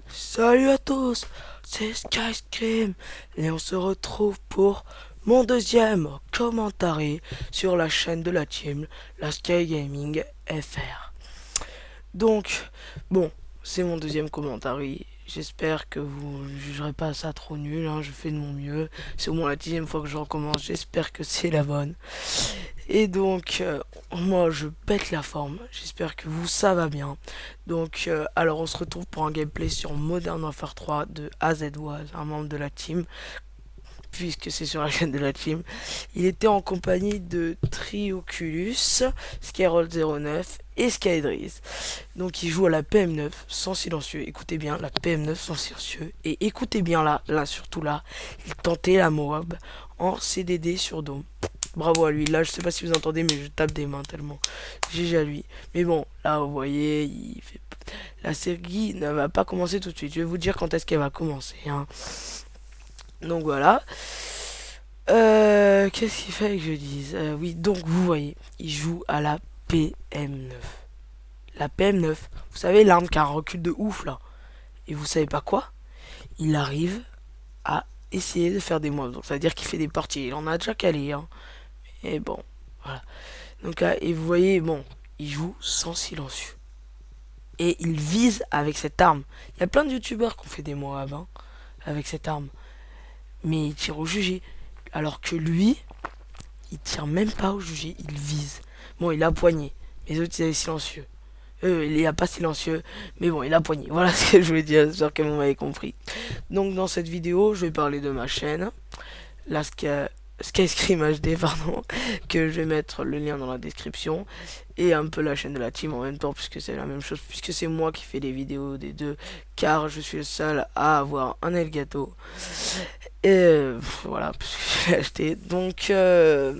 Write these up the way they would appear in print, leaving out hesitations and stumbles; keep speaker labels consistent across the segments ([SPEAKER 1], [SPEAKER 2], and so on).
[SPEAKER 1] Salut à tous, c'est Skyscream et on se retrouve pour mon deuxième commentaire sur la chaîne de la team, la Sky Gaming FR. Donc, bon, c'est mon deuxième commentaire. J'espère que vous ne jugerez pas ça trop nul, hein, je fais de mon mieux. C'est au moins la 10e fois que je recommence, j'espère que c'est la bonne. Et donc, moi je pète la forme, j'espère que vous ça va bien. Donc, alors on se retrouve pour un gameplay sur Modern Warfare 3 de AZWaz, un membre de la team, puisque c'est sur la chaîne de la team. Il était en compagnie de Trioculus, Skyroll09 et Skydreeze. Donc il joue à la PM9 sans silencieux, écoutez bien, la PM9 sans silencieux. Et écoutez bien là surtout là, il tentait la Moab en CDD sur Dome. Bravo à lui. Là, je sais pas si vous entendez, mais je tape des mains tellement. GG à lui. Mais bon, là, vous voyez, la série ne va pas commencer tout de suite. Je vais vous dire quand est-ce qu'elle va commencer. Hein. Donc voilà. Qu'est-ce qu'il fallait que je dise oui, donc vous voyez, il joue à la PM9. La PM9, vous savez, l'arme qui a un recul de ouf là. Et vous savez pas quoi? Il arrive à essayer de faire des moves. Donc ça veut dire qu'il fait des parties. Il en a déjà calé. Hein. Et bon, voilà. Donc là, et vous voyez, bon, il joue sans silencieux. Et il vise avec cette arme. Il y a plein de youtubeurs qui ont fait des moabs hein, avec cette arme. Mais il tire au jugé. Alors que lui, il tire même pas au jugé, il vise. Bon, il a poigné. Les autres, ils avaient silencieux. Il n'y a pas silencieux, mais bon, il a poigné. Voilà ce que je voulais dire, j'espère que vous m'avez compris. Donc dans cette vidéo, je vais parler de ma chaîne. Là, Skyscream HD, pardon, que je vais mettre le lien dans la description, et un peu la chaîne de la team en même temps, puisque c'est la même chose, puisque c'est moi qui fais les vidéos des deux, car je suis le seul à avoir un Elgato, et voilà, parce que je l'ai acheté, donc je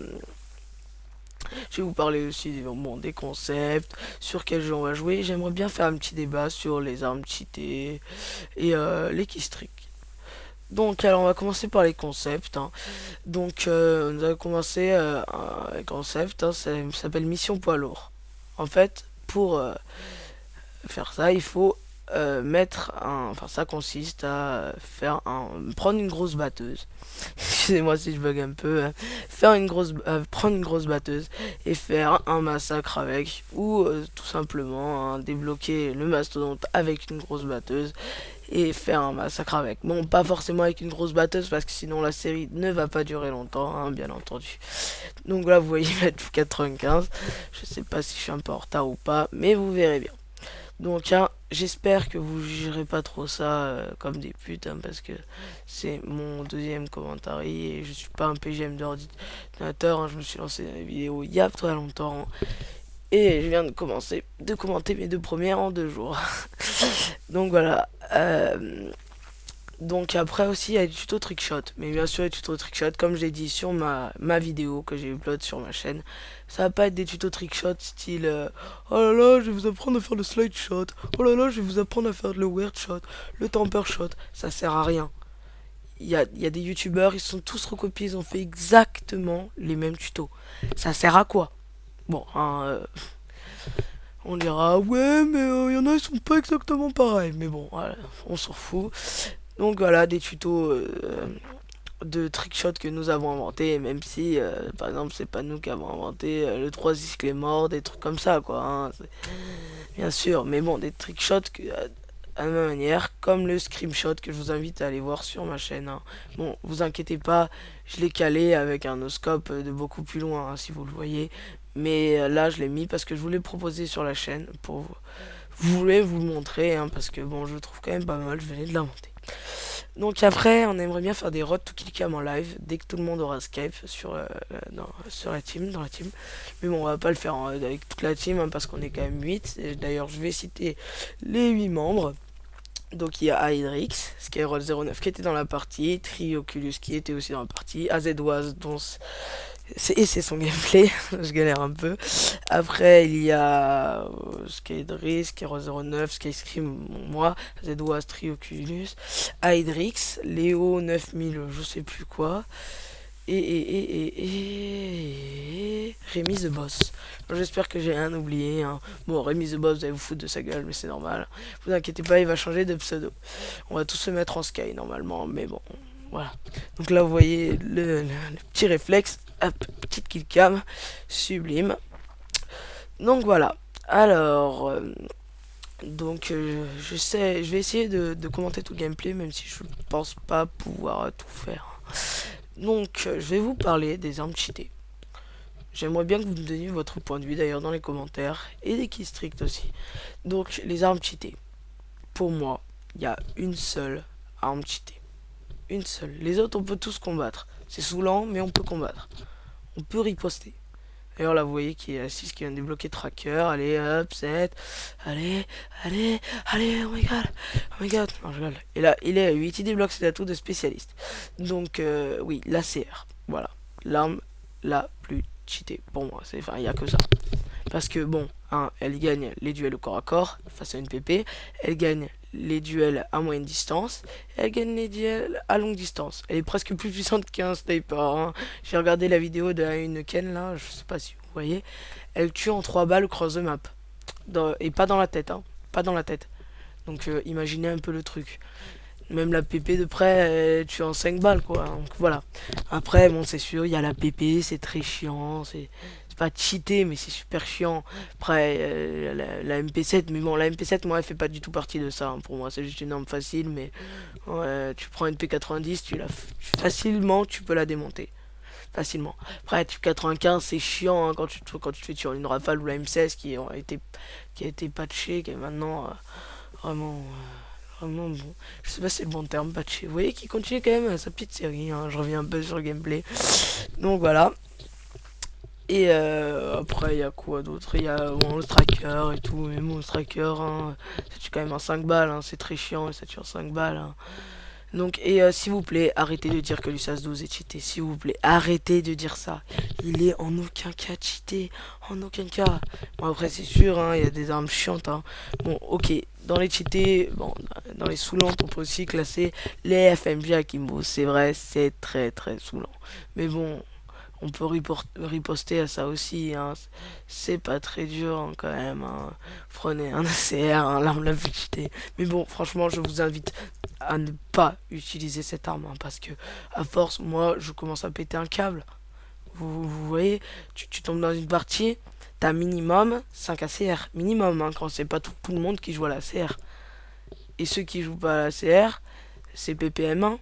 [SPEAKER 1] vais vous parler aussi bon, des concepts, sur quel jeu on va jouer, j'aimerais bien faire un petit débat sur les armes cheatées, et les keystricks. Donc alors on va commencer par les concepts. Hein. Donc on va commencer un concept, hein, ça s'appelle mission poids lourd. En fait, pour faire ça, il faut mettre un... Enfin ça consiste à faire un... prendre une grosse batteuse. Excusez-moi si je bug un peu. Hein. Faire une grosse... prendre une grosse batteuse et faire un massacre avec. Ou tout simplement hein, débloquer le mastodonte avec une grosse batteuse et faire un massacre avec. Bon, pas forcément avec une grosse batteuse parce que sinon la série ne va pas durer longtemps, hein, bien entendu. Donc là, vous voyez, mettre 95. Je sais pas si je suis un peu en retard ou pas, mais vous verrez bien. Donc, hein, j'espère que vous jugerez pas trop ça comme des putes, hein, parce que c'est mon deuxième commentaire et je suis pas un PGM d'ordinateur. Hein, je me suis lancé dans les vidéos il y a très longtemps. Et je viens de commenter mes deux premières en 2 jours. Donc voilà. Donc après aussi il y a des tutos trickshot. Mais bien sûr les tutos trickshot, comme j'ai dit sur ma vidéo que j'ai upload sur ma chaîne, ça va pas être des tutos trickshot style oh là là je vais vous apprendre à faire le slide shot. Oh là là je vais vous apprendre à faire le weird shot, le temper shot. Ça sert à rien. Il y a des youtubeurs, ils sont tous recopiés, ils ont fait exactement les mêmes tutos. Ça sert à quoi? Bon, hein, on dira ouais mais il y en a ils sont pas exactement pareils. Mais bon, voilà, on s'en fout. Donc voilà des tutos de trickshot que nous avons inventé, même si par exemple c'est pas nous qui avons inventé le 3 disques les morts, des trucs comme ça quoi. Hein, bien sûr, mais bon des trickshots que à la même manière, comme le screenshot que je vous invite à aller voir sur ma chaîne. Hein. Bon, vous inquiétez pas, je l'ai calé avec un oscope de beaucoup plus loin, hein, si vous le voyez. Mais là, je l'ai mis parce que je voulais proposer sur la chaîne pour vous voulez vous le montrer, hein, parce que bon, je le trouve quand même pas mal, je venais de l'inventer. Donc après, on aimerait bien faire des road to kill cam en live dès que tout le monde aura Skype sur la team, dans la team. Mais bon, on va pas le faire avec toute la team hein, parce qu'on est quand même 8. D'ailleurs, je vais citer les 8 membres. Donc il y a Hydrix, Skyroll09 qui était dans la partie, Trioculus qui était aussi dans la partie, AZWaz dont c'est son gameplay, je galère un peu. Après il y a Skydreeze, Skyroll09, Skyscream, moi, AZWaz, Trioculus, Hydrix, Léo 9000, je sais plus quoi. Et Rémi the Boss. J'espère que j'ai rien oublié, hein. Bon, Rémi the Boss, vous allez vous foutre de sa gueule, mais c'est normal. Vous inquiétez pas, il va changer de pseudo. On va tous se mettre en Sky normalement, mais bon, voilà. Donc là, vous voyez le petit réflexe. Hop, petite killcam. Sublime. Donc voilà. Alors, je vais essayer de commenter tout le gameplay, même si je pense pas pouvoir tout faire. Donc, je vais vous parler des armes cheatées. J'aimerais bien que vous me donniez votre point de vue d'ailleurs dans les commentaires et des keys stricts aussi. Donc, les armes cheatées. Pour moi, il y a une seule arme cheatée. Une seule. Les autres, on peut tous combattre. C'est saoulant, mais on peut combattre. On peut riposter. D'ailleurs, là, vous voyez qu'il y a 6 qui vient de débloquer tracker. Allez, hop, 7. Allez, allez, allez, oh my god. Oh my god. Non, je rigole. Et là, il est à 8. Il débloque ses atouts de spécialiste. Donc, oui, l'ACR. Voilà. L'arme la plus cheatée pour moi. Enfin, il n'y a que ça. Parce que, bon, hein, elle gagne les duels au corps à corps face à une PP. Elle gagne les duels à moyenne distance. Elle gagne les duels à longue distance. Elle est presque plus puissante qu'un sniper, hein. J'ai regardé la vidéo de une Ken là, je sais pas si vous voyez. Elle tue en 3 balles cross the map. Et pas dans la tête, hein. Pas dans la tête. Donc imaginez un peu le truc. Même la PP de près, elle tue en 5 balles quoi. Donc voilà. Après, bon, c'est sûr, il y a la PP, c'est très chiant. C'est pas cheaté, mais c'est super chiant. Après, la MP7, mais bon, la MP7, moi, elle fait pas du tout partie de ça, hein. Pour moi, c'est juste une arme facile, mais ouais, tu prends une P90, facilement, tu peux la démonter. Facilement. Après, tu 95, c'est chiant, hein, quand tu te fais sur une Rafale ou la M16 qui a été patchée, qui est maintenant vraiment. Vraiment bon. Je sais pas si c'est le bon terme, patché. Vous voyez qu'il continue quand même sa petite série, hein. Je reviens un peu sur le gameplay. Donc voilà. Et après, il y a quoi d'autre? Il y a bon, le tracker et tout. Mais bon, le tracker, hein, ça tue quand même en 5 balles. Hein, c'est très chiant et ça tue en 5 balles. Hein. Donc, et s'il vous plaît, arrêtez de dire que l'USAS 12 est cheaté. S'il vous plaît, arrêtez de dire ça. Il est en aucun cas cheaté. En aucun cas. Bon, après, c'est sûr, hein, il y a des armes chiantes. Hein. Bon, ok. Dans les cheatés, bon, dans les saoulantes, on peut aussi classer les FMG Akimbo. C'est vrai, c'est très très saoulant. Mais bon, on peut riposter à ça aussi, hein. C'est pas très dur hein, quand même. Hein. Prenez un ACR, hein, l'arme la plus cheatée. Mais bon, franchement, je vous invite à ne pas utiliser cette arme. Hein, parce que, à force, moi, je commence à péter un câble. Vous voyez, tu tombes dans une partie, t'as minimum 5 ACR. Minimum, hein, quand c'est pas tout le monde qui joue à l'ACR. Et ceux qui jouent pas à l'ACR, c'est PPM1,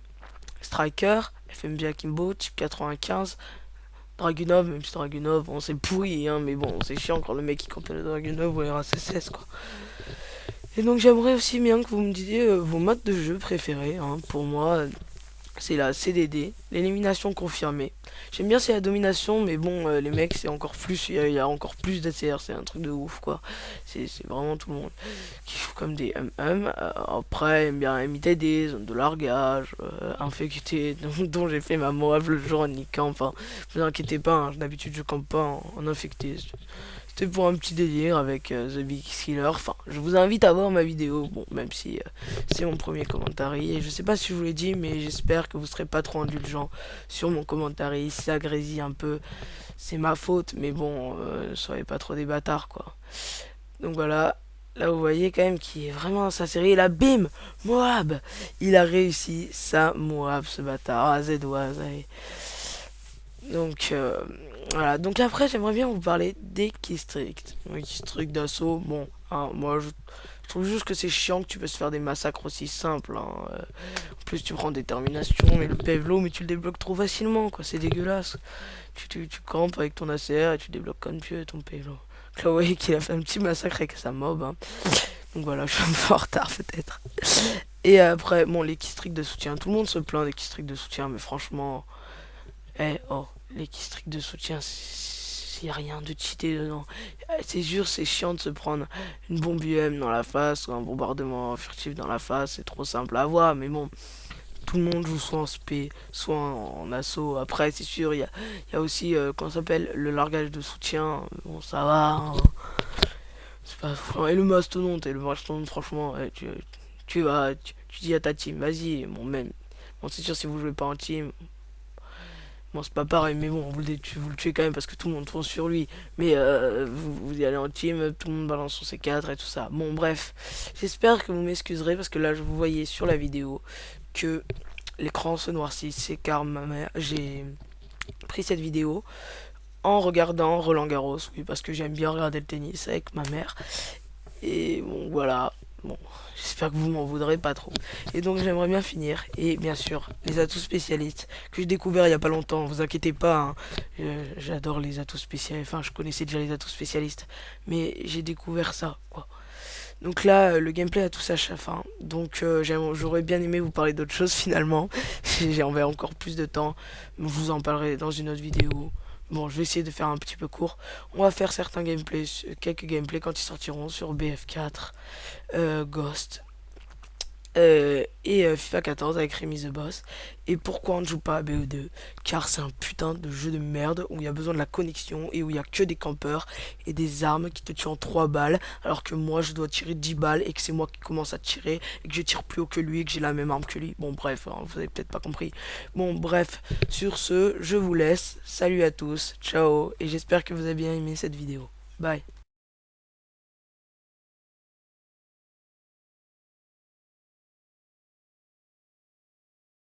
[SPEAKER 1] Striker, FMG Akimbo, Type 95. Dragunov, même si Dragunov, bon, c'est pourri, hein, mais bon, c'est chiant quand le mec il compte le Dragunov ou RSSS, quoi. Et donc j'aimerais aussi bien que vous me disiez vos modes de jeu préférés, hein. Pour moi, c'est la CDD, l'élimination confirmée. J'aime bien c'est la domination, mais bon, les mecs, c'est encore plus, il y a encore plus d'ACR, c'est un truc de ouf, quoi. C'est vraiment tout le monde qui joue comme des après, aime bien MITD, zone de largage, infecté, dont j'ai fait ma morale le jour en niquant. Enfin, vous inquiétez pas, hein, d'habitude je campe pas en infecté. C'était pour un petit délire avec The Big Killer. Enfin, je vous invite à voir ma vidéo. Bon, même si c'est mon premier commentaire. Et je sais pas si je vous l'ai dit, mais j'espère que vous serez pas trop indulgent sur mon commentaire. Si ça grésille un peu, c'est ma faute. Mais bon, ne soyez pas trop des bâtards, quoi. Donc voilà. Là, vous voyez quand même qu'il est vraiment dans sa série. Et là, bim, Moab. Il a réussi sa Moab, ce bâtard. Ah, Z-Oise, allez. Donc, voilà. Donc après, j'aimerais bien vous parler des keystricts. Les keystricts d'assaut, bon, hein, moi, je trouve juste que c'est chiant que tu peux se faire des massacres aussi simples. Hein. En plus, tu prends détermination et le pevlo, mais tu le débloques trop facilement, quoi. C'est dégueulasse. Tu campes avec ton ACR et tu débloques comme Dieu ton pevlo. Là, vous voyez qu'il a fait un petit massacre avec sa mob. Hein. Donc voilà, je suis un peu en retard peut-être. Et après, bon, les keystricts de soutien. Tout le monde se plaint des keystricts de soutien, mais franchement... oh, les keystricts de soutien, il n'y a rien de cheaté dedans. C'est sûr, c'est chiant de se prendre une bombe UM dans la face ou un bombardement furtif dans la face. C'est trop simple à avoir, mais bon, tout le monde joue soit en spé, soit en assaut. Après, c'est sûr, il y a aussi, comment ça s'appelle, le largage de soutien. Bon, ça va. Hein. C'est pas... Et le mastodonte, franchement, tu dis à ta team, vas-y, bon, même. Bon, c'est sûr, si vous jouez pas en team, Bon, c'est pas pareil, mais bon, vous le tuez quand même parce que tout le monde fonce sur lui. Mais vous y allez en team, tout le monde balance son C4 et tout ça. Bon, bref, j'espère que vous m'excuserez parce que là, je vous voyais sur la vidéo que l'écran se noircit. C'est car ma mère, j'ai pris cette vidéo en regardant Roland Garros, oui, parce que j'aime bien regarder le tennis avec ma mère. Et bon, voilà. Bon, j'espère que vous m'en voudrez pas trop. Et donc, j'aimerais bien finir. Et bien sûr, les atouts spécialistes que j'ai découvert il y a pas longtemps. Vous inquiétez pas, hein. J'adore les atouts spécialistes. Enfin, je connaissais déjà les atouts spécialistes. Mais j'ai découvert ça, quoi. Donc là, le gameplay a tout sa fin. Donc, j'aurais bien aimé vous parler d'autres choses finalement. J'en encore plus de temps. Je vous en parlerai dans une autre vidéo. Bon, je vais essayer de faire un petit peu court. On va faire certains gameplays, quelques gameplays quand ils sortiront sur BF4, Ghost et FIFA 14 avec Rémi the Boss. Et pourquoi on ne joue pas à BO2? Car c'est un putain de jeu de merde où il y a besoin de la connexion et où il y a que des campeurs et des armes qui te tuent en 3 balles, alors que moi je dois tirer 10 balles et que c'est moi qui commence à tirer et que je tire plus haut que lui et que j'ai la même arme que lui. Bon bref, hein, vous avez peut-être pas compris. Bon bref, sur ce, je vous laisse. Salut à tous, ciao, et j'espère que vous avez bien aimé cette vidéo. Bye.